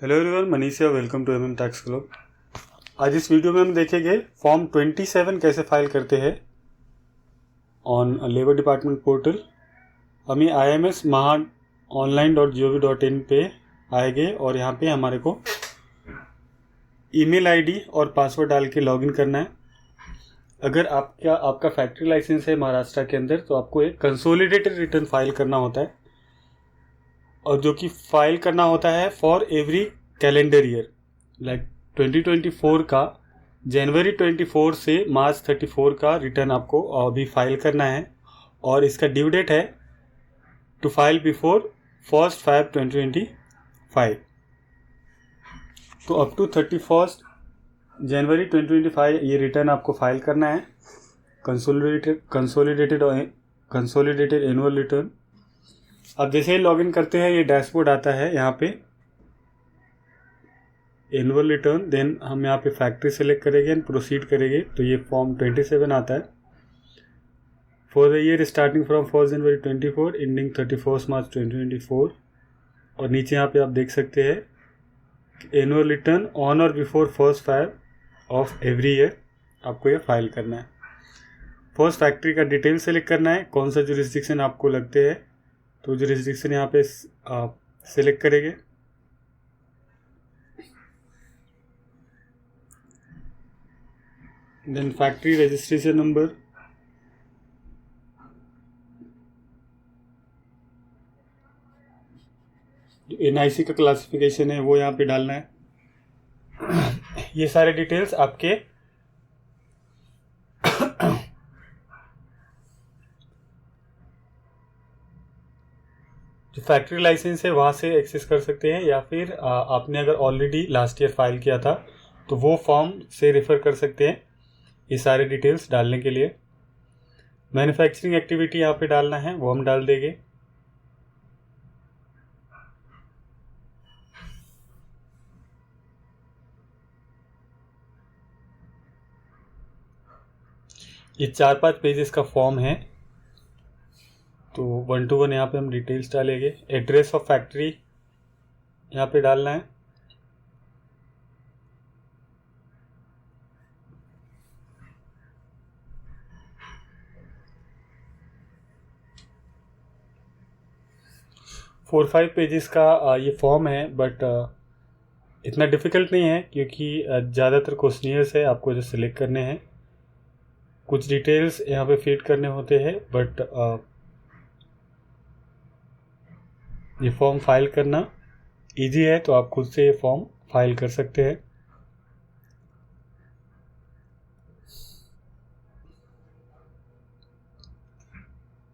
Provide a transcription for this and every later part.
Hello everyone, Manish है। Welcome to MM tax club. आज इस वीडियो में हम देखेंगे फॉर्म 27 कैसे फाइल करते हैं ऑन लेबर डिपार्टमेंट पोर्टल। हम ये IMS महा online.gov.in पे आएंगे और यहाँ पे हमारे को ईमेल आईडी और पासवर्ड डाल के लॉगिन करना है। अगर आपका फैक्ट्री लाइसेंस है महाराष्ट्र के अंदर तो आपको एक कंसोलिडेटेड रिटर्न फाइल करना होता है, और जो कि फाइल करना होता है for every calendar year. Like 2024 का जनवरी 24 से मार्च 34 का रिटर्न आपको अभी फाइल करना है, और इसका ड्यू डेट है टू फाइल बिफोर 1 Feb 2025। तो अप टू 31 जनवरी 2025 ये रिटर्न आपको फाइल करना है, कंसोलिडेटेड एनुअल रिटर्न। अब जैसे ही लॉगिन करते हैं ये डैशबोर्ड आता है, यहाँ पे एनुअल रिटर्न, देन हम यहाँ पे फैक्ट्री सेलेक्ट करेंगे एंड प्रोसीड करेंगे तो ये फॉर्म 27 आता है। For the year starting from 1 January 24 ending 31 मार्च 2024। और नीचे यहाँ पे आप देख सकते हैं एनुअल रिटर्न ऑन और before 1 Feb of every year आपको ये फाइल करना है। फर्स्ट फैक्ट्री का डिटेल सेलेक्ट करना है, कौन सा जुरिस्डिक्शन आपको लगते हैं तो जुरिस्डिक्शन यहाँ पे आप सेलेक्ट करेंगे। देन फैक्ट्री रजिस्ट्रेशन नंबर, जो NIC का क्लासिफिकेशन है वो यहाँ पे डालना है। ये सारे डिटेल्स आपके जो फैक्ट्री लाइसेंस है वहाँ से एक्सेस कर सकते हैं, या फिर आपने अगर ऑलरेडी लास्ट ईयर फाइल किया था तो वो फॉर्म से रेफ़र कर सकते हैं ये सारे डिटेल्स डालने के लिए। मैन्युफैक्चरिंग एक्टिविटी यहाँ पे डालना है, वो हम डाल देंगे। ये 4-5 पेजेस का फॉर्म है, तो 1 to 1 यहाँ पे हम डिटेल्स डालेंगे। एड्रेस ऑफ फैक्ट्री यहाँ पे डालना है। फोर 5 पेजेस का ये फॉर्म है, बट इतना डिफ़िकल्ट नहीं है क्योंकि ज़्यादातर क्वेश्चनियर्स है आपको जो सिलेक्ट करने हैं। कुछ डिटेल्स यहाँ पे फीड करने होते हैं, बट ये फॉर्म फाइल करना इजी है, तो आप खुद से ये फॉर्म फाइल कर सकते हैं।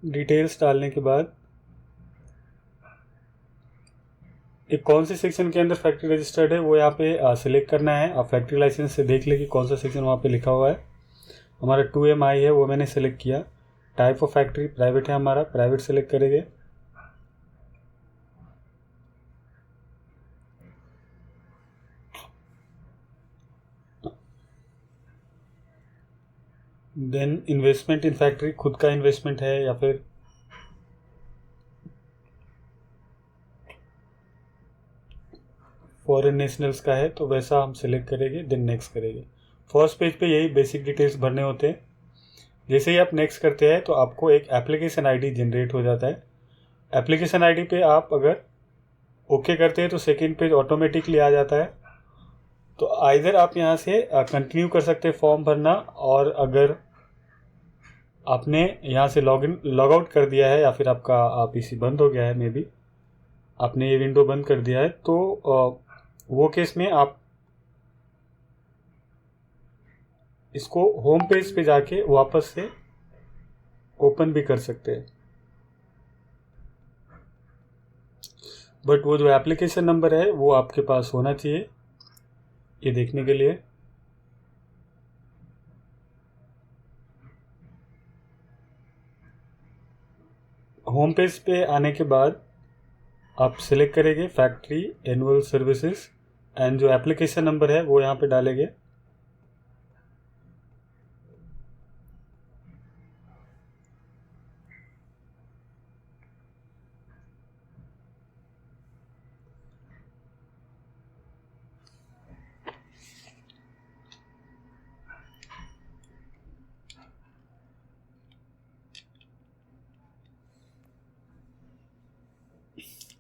डिटेल्स डालने के बाद एक कौन से सेक्शन के अंदर फैक्ट्री रजिस्टर्ड है वो यहाँ पे सिलेक्ट करना है। आप फैक्ट्री लाइसेंस से देख लें कि कौन सा सेक्शन वहाँ पे लिखा हुआ है। हमारा 2MI है, वो मैंने सेलेक्ट किया। टाइप ऑफ फैक्ट्री प्राइवेट है, हमारा प्राइवेट सेलेक्ट करेंगे। देन इन्वेस्टमेंट इन फैक्ट्री, खुद का इन्वेस्टमेंट है या फिर फॉरेन नेशनल्स का है, तो वैसा हम सिलेक्ट करेंगे, देन नेक्स्ट करेंगे। फर्स्ट पेज पे यही बेसिक डिटेल्स भरने होते हैं। जैसे ही आप नेक्स्ट करते हैं तो आपको एक एप्लीकेशन आईडी जनरेट हो जाता है। एप्लीकेशन आईडी पे आप अगर ओके करते हैं तो सेकेंड पेज ऑटोमेटिकली आ जाता है। तो आइदर आप यहाँ से कंटिन्यू कर सकते हैं फॉर्म भरना, और अगर आपने यहाँ से लॉग आउट कर दिया है या फिर आपका PC बंद हो गया है, मे बी आपने ये विंडो बंद कर दिया है, तो वो केस में आप इसको होम पेज पे जाके वापस से ओपन भी कर सकते हैं। बट वो जो एप्लीकेशन नंबर है वो आपके पास होना चाहिए ये देखने के लिए। होम पेज पे आने के बाद आप सिलेक्ट करेंगे फैक्ट्री एनुअल सर्विसेज, एंड जो एप्लीकेशन नंबर है वो यहाँ पे डालेंगे।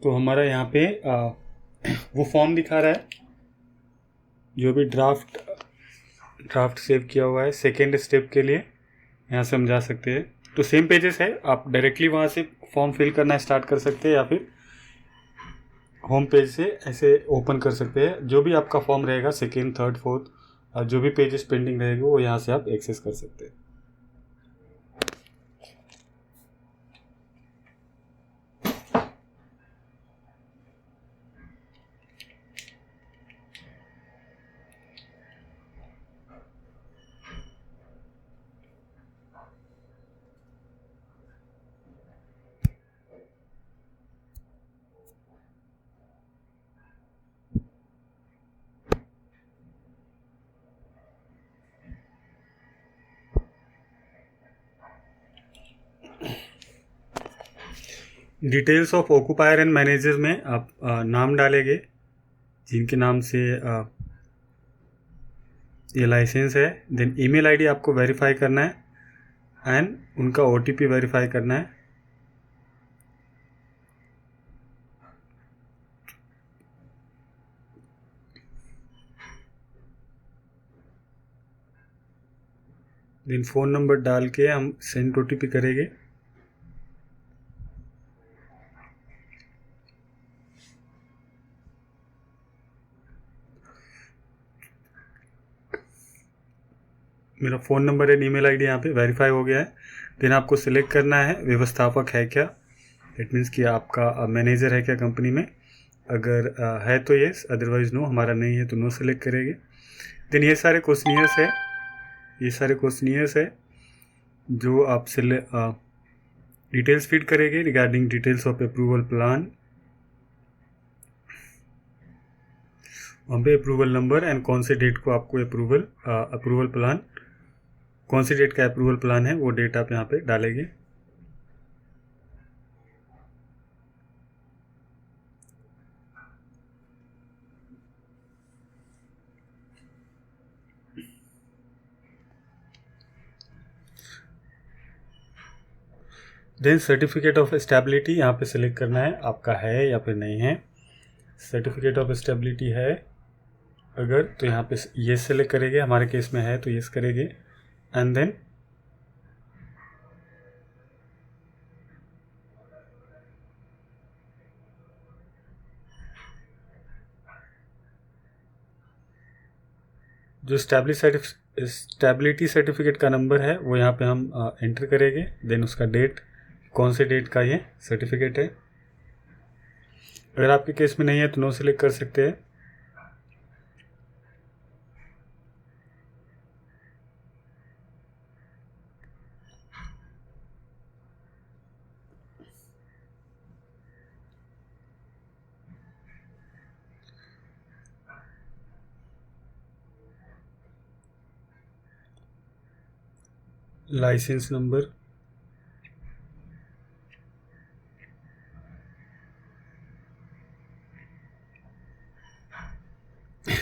तो हमारा यहाँ पे वो फॉर्म दिखा रहा है, जो भी ड्राफ्ट सेव किया हुआ है सेकेंड स्टेप के लिए, यहाँ से हम जा सकते हैं। तो सेम पेजेस है, आप डायरेक्टली वहाँ से फॉर्म फिल करना स्टार्ट कर सकते हैं या फिर होम पेज से ऐसे ओपन कर सकते हैं। जो भी आपका फॉर्म रहेगा सेकेंड, थर्ड, फोर्थ, जो भी पेजेस पेंडिंग रहेंगे वो यहाँ से आप एक्सेस कर सकते हैं। Details of occupier and manager में आप नाम डालेंगे जिनके नाम से ये लाइसेंस है। देन ईमेल आईडी आपको वेरीफाई करना है एंड उनका ओटीपी वेरीफाई करना है। देन फ़ोन नंबर डाल के हम सेंड ओटीपी करेंगे। मेरा phone number and email ID यहाँ पे वेरीफाई हो गया है। देन आपको सिलेक्ट करना है व्यवस्थापक है क्या, इट मीन्स कि आपका मैनेजर है क्या कंपनी में। अगर है तो येस, अदरवाइज नो, हमारा नहीं है तो नो सेलेक्ट करेंगे। देन ये सारे क्वेश्चनियर्स है जो आप डिटेल्स फीड करेंगे regarding details of approval plan, वहाँ पे अप्रूवल नंबर एंड कौन से डेट को आपको अप्रूवल प्लान, कौन सी डेट का अप्रूवल प्लान है वो डेट आप यहाँ पे डालेंगे। देन सर्टिफिकेट ऑफ स्टेबिलिटी यहाँ पे सिलेक्ट करना है आपका है या फिर नहीं है। सर्टिफिकेट ऑफ स्टेबिलिटी है अगर तो यहाँ पे येस सेलेक्ट करेंगे, हमारे केस में है तो येस करेंगे। एंड देन जो स्टेबिलिटी सर्टिफिकेट का नंबर है वो यहाँ पे हम एंटर करेंगे। देन उसका डेट, कौन से डेट का ये सर्टिफिकेट है। अगर आपके केस में नहीं है तो नो सेलेक्ट कर सकते हैं। लाइसेंस नंबर,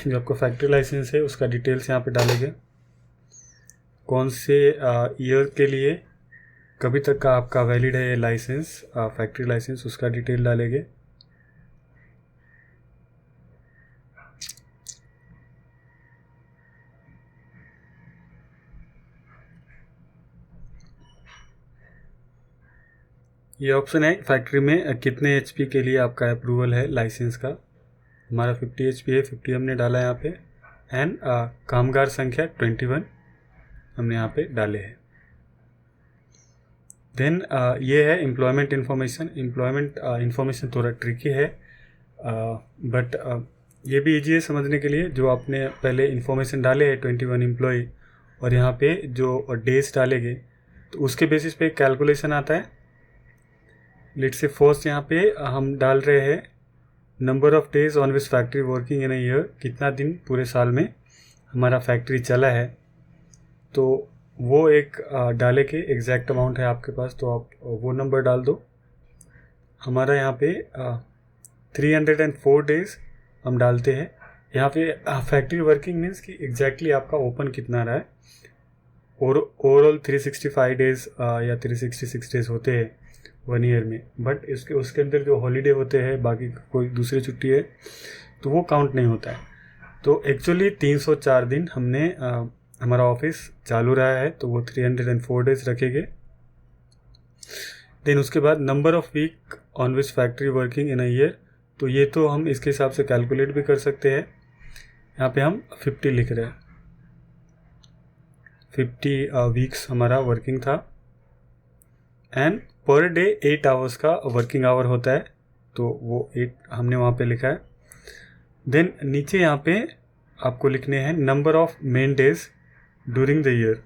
जो आपका फैक्ट्री लाइसेंस है उसका डिटेल्स यहाँ पे डालेंगे। कौन से ईयर के लिए, कभी तक का आपका वैलिड है ये लाइसेंस, फैक्ट्री लाइसेंस, उसका डिटेल डालेंगे। ये ऑप्शन है फैक्ट्री में कितने एचपी के लिए आपका अप्रूवल है लाइसेंस का। हमारा 50 एचपी है, 50 हमने डाला यहाँ पे। एंड कामगार संख्या 21 हमने यहाँ पे डाले हैं। देन ये है एम्प्लॉयमेंट इन्फॉर्मेशन थोड़ा ट्रिकी है बट ये भी ईजी है समझने के लिए। जो आपने पहले इन्फॉर्मेशन डाले हैं 21 एम्प्लॉय और यहाँ पे जो डेज डालेंगे तो उसके बेसिस पे कैलकुलेशन आता है। लेट्स से फर्स्ट यहाँ पे हम डाल रहे हैं number of days on which factory working in a year, कितना दिन पूरे साल में हमारा फैक्ट्री चला है। तो वो एक डाले के एग्जैक्ट अमाउंट है आपके पास तो आप वो नंबर डाल दो। हमारा यहाँ पे 304 डेज हम डालते हैं। यहाँ पे फैक्ट्री वर्किंग मीन्स कि एग्जैक्टली आपका ओपन कितना रहा है। और ओवरऑल 365 डेज या 366 डेज होते हैं 1 ईयर में, बट इसके उसके अंदर जो हॉलीडे होते हैं, बाकी कोई दूसरी छुट्टी है तो वो काउंट नहीं होता है। तो एक्चुअली 304 दिन हमने हमारा ऑफिस चालू रहा है, तो वो 304 डेज रखेंगे। देन उसके बाद number of week on which factory working in a year, तो ये तो हम इसके हिसाब से कैलकुलेट भी कर सकते हैं। यहाँ पे हम 50 लिख रहे हैं, 50 वीक्स हमारा वर्किंग था, एंड पर डे 8 आवर्स का वर्किंग आवर होता है, तो वो 8 हमने वहाँ पे लिखा है। देन नीचे यहाँ पे आपको लिखने हैं number of men days during the year.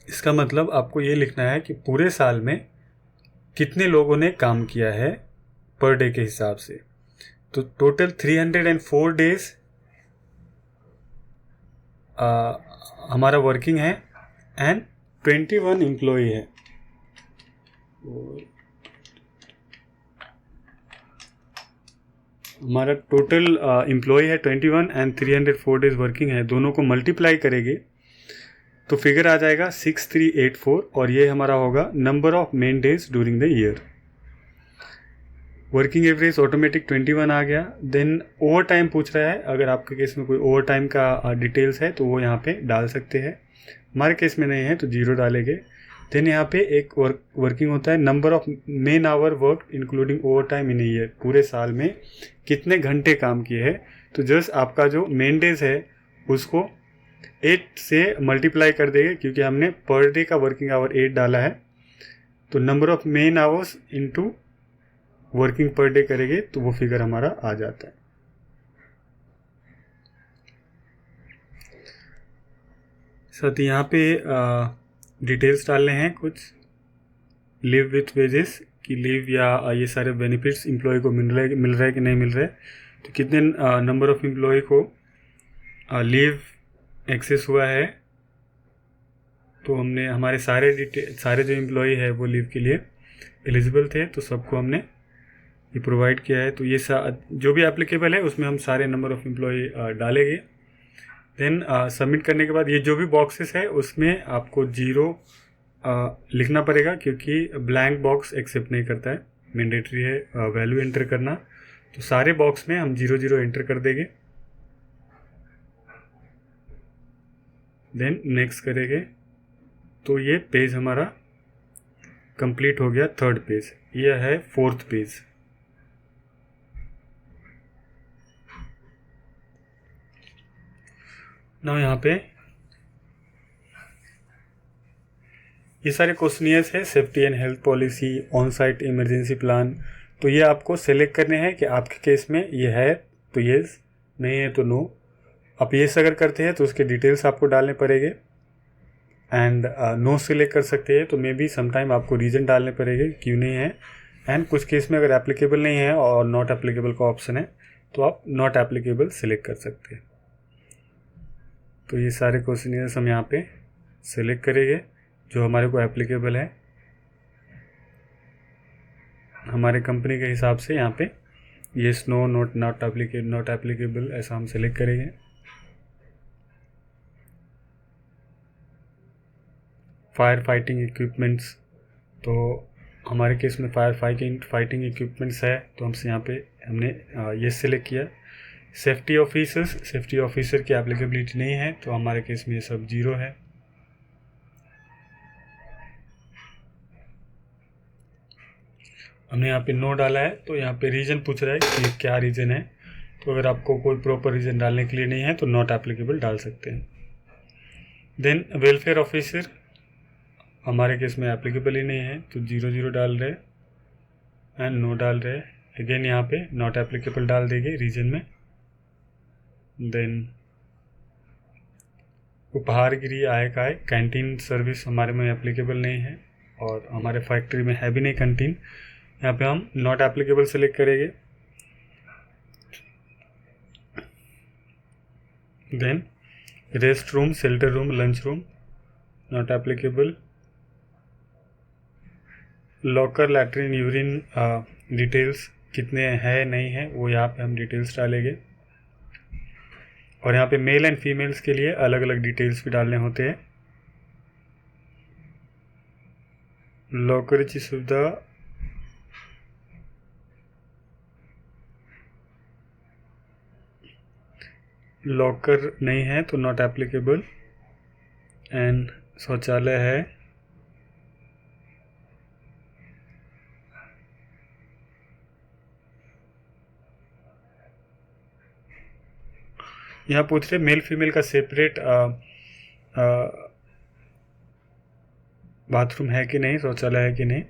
इसका मतलब आपको ये लिखना है कि पूरे साल में कितने लोगों ने काम किया है पर डे के हिसाब से। तो टोटल 304 डेज हमारा वर्किंग है, एंड 21 एम्प्लॉय है। हमारा टोटल एम्प्लॉय है 21 एंड 304 डेज वर्किंग है, दोनों को मल्टीप्लाई करेंगे तो फिगर आ जाएगा 6384, और ये हमारा होगा number of men days during the year. Working average automatic 21 आ गया। देन ओवर टाइम पूछ रहा है, अगर आपके केस में कोई ओवर टाइम का डिटेल्स है तो वो यहाँ पे डाल सकते हैं, हमारे केस में नहीं है तो 0 डालेंगे। देन यहाँ पे एक वर्किंग होता है number of men hour work including over time in year, पूरे साल में कितने घंटे काम किए हैं। तो जस्ट आपका जो मेन डेज है उसको 8 से मल्टीप्लाई कर देंगे, क्योंकि हमने पर डे का वर्किंग आवर 8 डाला है, तो number of main hours into working per day करेंगे तो वो फिगर हमारा आ जाता है। साथ ही यहाँ पे डिटेल्स डालने हैं कुछ, लिव विथ वेजेस की लीव या ये सारे बेनिफिट्स एम्प्लॉय को मिल रहा है कि नहीं मिल रहा है, तो कितने नंबर ऑफ एम्प्लॉय को लीव एक्सेस हुआ है। तो हमने हमारे सारे जो एम्प्लॉय है वो लीव के लिए एलिजिबल थे, तो सबको हमने ये प्रोवाइड किया है। तो ये जो भी एप्लीकेबल है उसमें हम सारे नंबर ऑफ एम्प्लॉय डालेंगे। देन सबमिट करने के बाद ये जो भी बॉक्सेस है उसमें आपको 0 लिखना पड़ेगा, क्योंकि ब्लैंक बॉक्स एक्सेप्ट नहीं करता है, मैंडेटरी है वैल्यू एंटर करना। तो सारे बॉक्स में हम 0 एंटर कर देंगे। देन नेक्स्ट करेंगे, तो ये पेज हमारा कंप्लीट हो गया। 3rd पेज, ये है 4th पेज। ना यहाँ पे ये सारे क्वेश्चनियर्स है, safety and health policy, on site emergency plan. तो ये आपको सेलेक्ट करने हैं कि आपके केस में ये है तो येस, नहीं है तो नो। आप येस अगर करते हैं तो उसके डिटेल्स आपको डालने पड़ेंगे, एंड नो सिलेक्ट कर सकते हैं तो मे बी समटाइम आपको रीज़न डालने पड़ेंगे क्यों नहीं है। एंड कुछ केस में अगर एप्लीकेबल नहीं है और नॉट एप्लीकेबल का ऑप्शन है तो आप नॉट एप्लीकेबल सिलेक्ट कर सकते हैं। तो ये सारे क्वेश्चनियर्स हम यहाँ पे सिलेक्ट करेंगे जो हमारे को एप्लीकेबल है हमारे कंपनी के हिसाब से। यहाँ पे येस, नो, नॉट एप्लीकेबल ऐसा हम सिलेक्ट करेंगे। फायर फाइटिंग इक्विपमेंट्स, तो हमारे केस में फायर फाइटिंग इक्विपमेंट्स है तो हमसे यहाँ पे हमने ये सिलेक्ट किया। सेफ्टी ऑफिसर की एप्लीकेबिलिटी नहीं है तो हमारे केस में ये सब 0 है। हमने यहाँ पे नो डाला है, तो यहाँ पे रीज़न पूछ रहा है कि क्या रीज़न है। तो अगर आपको कोई प्रॉपर रीज़न डालने के लिए नहीं है तो नॉट एप्लीकेबल डाल सकते हैं। देन वेलफेयर ऑफिसर हमारे केस में एप्लीकेबल ही नहीं है तो 0 डाल रहे एंड नो डाल रहे। अगेन यहाँ पे नॉट एप्लीकेबल डाल देंगे रीजन में। देन उपहारगिरी आय कैंटीन सर्विस हमारे में एप्लीकेबल नहीं है और हमारे फैक्ट्री में है भी नहीं कैंटीन, यहाँ पे हम नॉट एप्लीकेबल सेलेक्ट करेंगे। Then rest room, shelter room, lunch room not applicable. Locker, latrine, urine details कितने हैं नहीं है वो यहाँ पे हम डिटेल्स डालेंगे। और यहाँ पे मेल एंड फीमेल्स के लिए अलग अलग डिटेल्स भी डालने होते हैं। लॉकरची सुविधा लॉकर नहीं है तो नॉट एप्लीकेबल। एंड शौचालय है, यहाँ पूछ रहे मेल फीमेल का सेपरेट बाथरूम है कि नहीं, शौचालय है कि नहीं।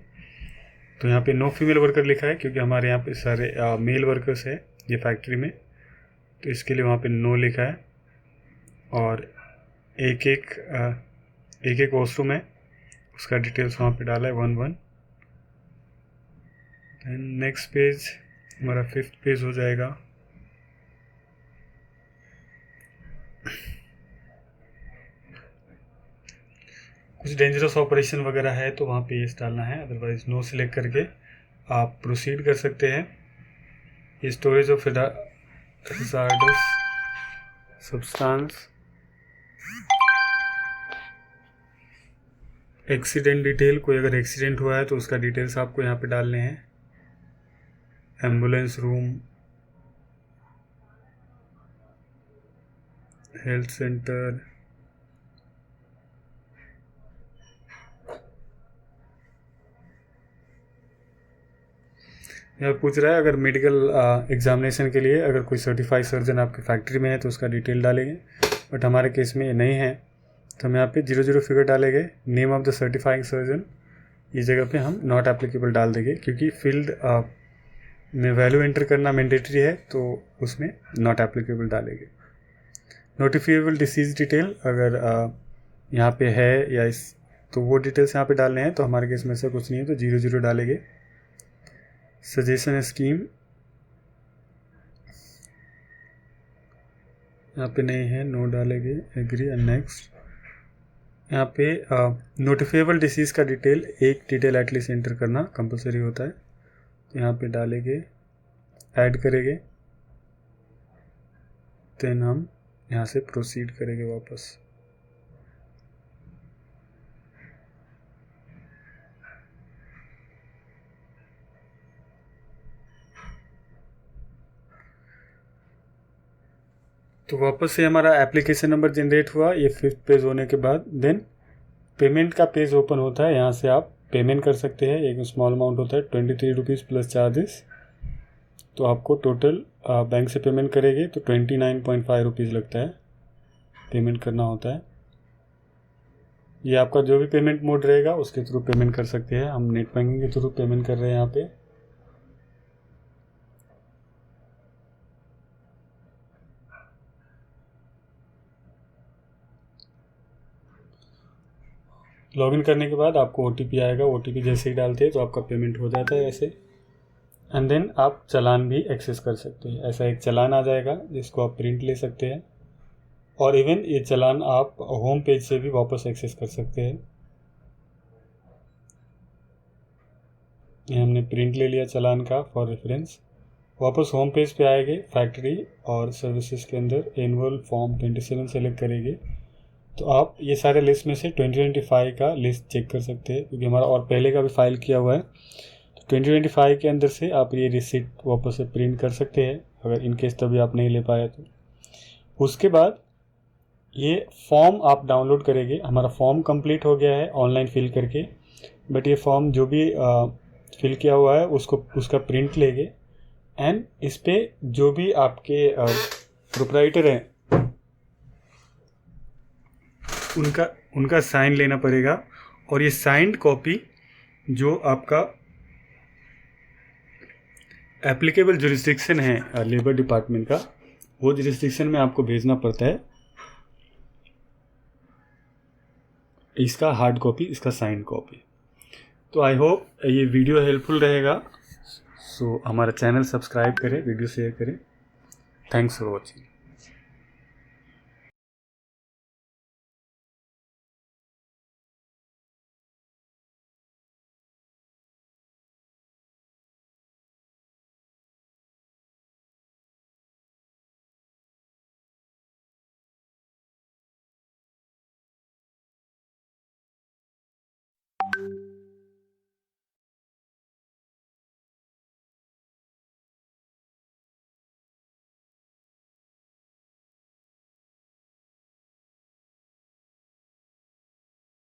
तो यहाँ पे नो फीमेल वर्कर लिखा है क्योंकि हमारे यहाँ पे सारे मेल वर्कर्स है ये फैक्ट्री में, तो इसके लिए वहाँ पे नो लिखा है। और एक एक वॉशरूम है, उसका डिटेल्स वहाँ पे डाला है 1-1। देन नेक्स्ट पेज हमारा 5th पेज हो जाएगा। कुछ डेंजरस ऑपरेशन वगैरह है तो वहाँ पे यस डालना है, अदरवाइज नो सिलेक्ट करके आप प्रोसीड कर सकते हैं। ये storage of hazardous substance, accident detail, कोई अगर एक्सीडेंट हुआ है तो उसका डिटेल्स आपको यहाँ पे डालने हैं। एम्बुलेंस रूम, हेल्थ सेंटर, यहाँ पूछ रहा है अगर मेडिकल एग्जामिनेशन के लिए अगर कोई सर्टिफाइड सर्जन आपके फैक्ट्री में है तो उसका डिटेल डालेंगे, बट हमारे केस में ये नहीं है तो हम यहाँ पे 00 फिगर डालेंगे। Name of the certifying surgeon, इस जगह पे हम नॉट एप्लीकेबल डाल देंगे क्योंकि फील्ड में वैल्यू एंटर करना मैंडेटरी है तो उसमें नॉट एप्लीकेबल डालेंगे। नोटिफिएबल डिसीज डिटेल अगर यहाँ पे है या इस तो वो डिटेल्स यहाँ पे डालने हैं, तो हमारे केस में से कुछ नहीं है तो 00 डालेंगे। सजेशन स्कीम यहाँ पे नहीं है, नो डालेंगे, एग्री एंड नेक्स्ट। यहाँ पे नोटिफिएबल डिसीज़ का डिटेल एक डिटेल एटलीस्ट एंटर करना कंपलसरी होता है, तो यहाँ पे डालेंगे, ऐड करेंगे, देन हम यहाँ से प्रोसीड करेंगे वापस। तो वापस से हमारा एप्लीकेशन नंबर जनरेट हुआ ये 5th पेज होने के बाद। देन पेमेंट का पेज ओपन होता है, यहाँ से आप पेमेंट कर सकते हैं। एक स्मॉल अमाउंट होता है 23 रुपीज़ प्लस चार्जेस, तो आपको टोटल बैंक से पेमेंट करेंगे तो 29.5 रुपीज़ लगता है पेमेंट करना होता है। ये आपका जो भी पेमेंट मोड रहेगा उसके थ्रू पेमेंट कर सकते हैं। हम नेट बैंकिंग के थ्रू पेमेंट कर रहे हैं यहाँ पे। लॉगिन करने के बाद आपको OTP आएगा, OTP जैसे ही डालते हैं तो आपका पेमेंट हो जाता है ऐसे। एंड देन आप चालान भी एक्सेस कर सकते हैं। ऐसा एक चालान आ जाएगा जिसको आप प्रिंट ले सकते हैं, और इवन ये चालान आप होम पेज से भी वापस एक्सेस कर सकते हैं। ये हमने प्रिंट ले लिया चालान का फॉर रेफरेंस। वापस होम पेज पे आएंगे, फैक्ट्री और सर्विसेज के अंदर एनुअल फॉर्म 27 सेलेक्ट करेंगे, तो आप ये सारे लिस्ट में से 2025 का लिस्ट चेक कर सकते हैं क्योंकि हमारा और पहले का भी फाइल किया हुआ है। तो 2025 के अंदर से आप ये रिसिप्ट वापस से प्रिंट कर सकते हैं अगर इन केस तभी आप नहीं ले पाए तो। उसके बाद ये फॉर्म आप डाउनलोड करेंगे। हमारा फॉर्म कंप्लीट हो गया है ऑनलाइन फिल करके, बट ये फॉर्म जो भी फिल किया हुआ है उसका प्रिंट लेंगे, एंड इस पर जो भी आपके प्रोप्राइटर हैं उनका साइन लेना पड़ेगा। और ये साइंड कॉपी जो आपका एप्लीकेबल जुरिस्डिक्शन है लेबर डिपार्टमेंट का, वो जुरिस्डिक्शन में आपको भेजना पड़ता है। इसका हार्ड कॉपी, इसका साइंड कॉपी। तो आई होप ये वीडियो हेल्पफुल रहेगा। सो हमारा चैनल सब्सक्राइब करें, वीडियो शेयर करें। Thanks for watching.